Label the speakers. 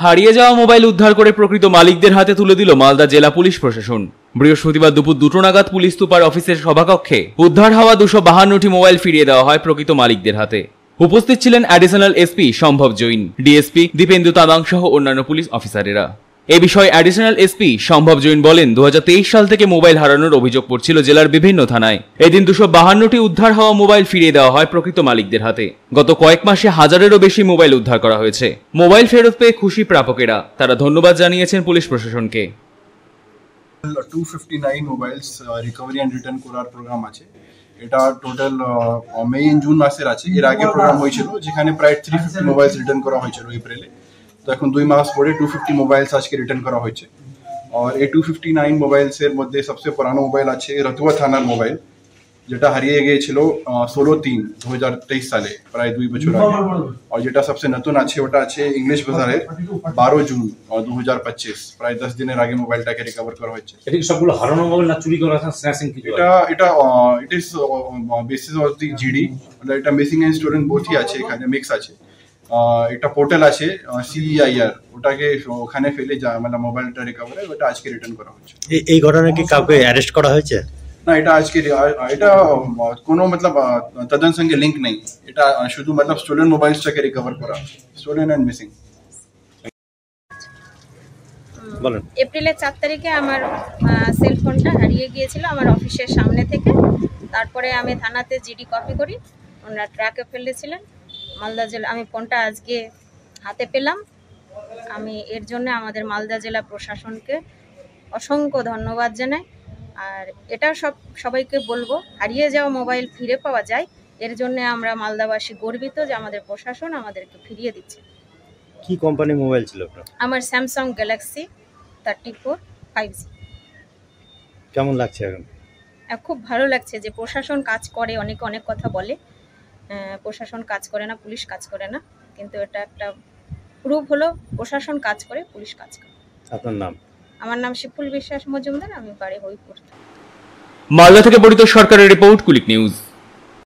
Speaker 1: হারিয়ে যাওয়া মোবাইল উদ্ধার করে প্রকৃত মালিকদের হাতে তুলে দিল মালদা জেলা পুলিশ প্রশাসন। বৃহস্পতিবার দুপুর 2টো নাগাদ পুলিশ সুপার অফিসের সভাকক্ষে উদ্ধার হওয়া 252টি মোবাইল ফিরিয়ে দেওয়া হয় প্রকৃত মালিকদের হাতে। উপস্থিত ছিলেন অ্যাডিশনাল এসপি সম্ভব জৈন, ডিএসপি দীপেন্দু তাবাং সহ অন্যান্য পুলিশ অফিসারেরা। এ বিষয়ে অ্যাডিশনাল এসপি সম্ভব জৈন বলেন, 2023 সাল থেকে মোবাইল হারানোর অভিযোগ পড়ছিল জেলার বিভিন্ন থানায়। এদিন 252টি উদ্ধার হওয়া মোবাইল ফিরিয়ে দেওয়া হয় প্রকৃত মালিকদের হাতে। গত কয়েক মাসে 1000-এরও বেশি মোবাইল উদ্ধার করা হয়েছে। মোবাইল ফেরত পেয়ে খুশি প্রাপকেরা। তারা ধন্যবাদ জানিয়েছেন পুলিশ প্রশাসনকে।
Speaker 2: 259 মোবাইলস রিকভারি এন্ড রিটার্ন করার প্রোগ্রাম আছে। এটা টোটাল মে জুন মাসের আছে। এর আগে প্রোগ্রাম হয়েছিল যেখানে প্রায় 350 মোবাইলস রিটার্ন করা হয়েছিল এপ্রিলে। তো এখন 2 মাস পরে 250 মোবাইলস আজকে রিটার্ন করা হয়েছে। আর এই 259 মোবাইলসের মধ্যে সবচেয়ে পুরানো মোবাইল আছে রতুয়া থানার মোবাইল, যেটা হারিয়ে গিয়েছিল 16/3/2023 সালে, প্রায় 2 বছর আগে। আর যেটা সবচেয়ে নতুন আছে ওটা আছে ইংলিশ বাজারের 12 জুন 2025, প্রায় 10 দিনের আগে মোবাইলটাকে রিকভার করা হয়েছে।
Speaker 3: এটা সবগুলো হারানো মোবাইল না চুরি করা আছে, স্ন্যাচিং কি?
Speaker 2: এটা it is basis of the GD, মানে এটা মিসিং এন্ড স্টোলেন বোথই আছে, এখানে মিক্স আছে। একটা পোর্টাল আছে CEIR, ওটাকে ওখানে ফেলে মানে মোবাইলটা রিকভার হয়, ওটা আজকে রিটার্ন করা হচ্ছে।
Speaker 4: এই ঘটনায় কি কাউকে অ্যারেস্ট করা হয়েছে?
Speaker 2: না, এটা আজকে এটা কোনো মতলব তদন্ত সঙ্গে লিঙ্ক নেই। এটা শুধু মতলব স্টোলেন মোবাইলসটাকে রিকভার করা, স্টোলেন এন্ড মিসিং।
Speaker 4: বলেন।
Speaker 5: এপ্রিলের 4 তারিখে আমার সেল ফোনটা হারিয়ে গিয়েছিল আমার অফিসের সামনে থেকে। তারপরে আমি থানাতে জিডি কপি করি, ওনারা ট্রাকে ফেলেছিলেন মালদা জেলা। আমি ফোনটা আজকে হাতে পেলাম। আমি এর জন্য আমাদের মালদা জেলা প্রশাসনকে অসংখ্য ধন্যবাদ জানাই। আর এটা সবাইকে বলবো, হারিয়ে যাওয়া মোবাইল ফিরে পাওয়া যায়, এর জন্য আমরা মালদাবাসী গর্বিত যে আমাদের প্রশাসন আমাদেরকে ফিরিয়ে দিচ্ছে।
Speaker 4: কি কোম্পানি মোবাইল ছিল আপনার?
Speaker 5: আমার স্যামসাং গ্যালাক্সি 34 5G।
Speaker 4: কেমন লাগছে এখন?
Speaker 5: খুব ভালো লাগছে যে প্রশাসন কাজ করে। অনেকে অনেক কথা বলে প্রশাসন কাজ করে না, পুলিশ কাজ করে না, কিন্তু এটা একটা প্রুফ হলো প্রশাসন কাজ করে, পুলিশ কাজ করে।
Speaker 4: আপনার নাম?
Speaker 5: আমার নাম শিফুল বিশ্বাস মজুমদার, আমি বাড়ি হরিপুর।
Speaker 1: মালদা থেকে বরিত সরকারের রিপোর্ট, কুলিক নিউজ।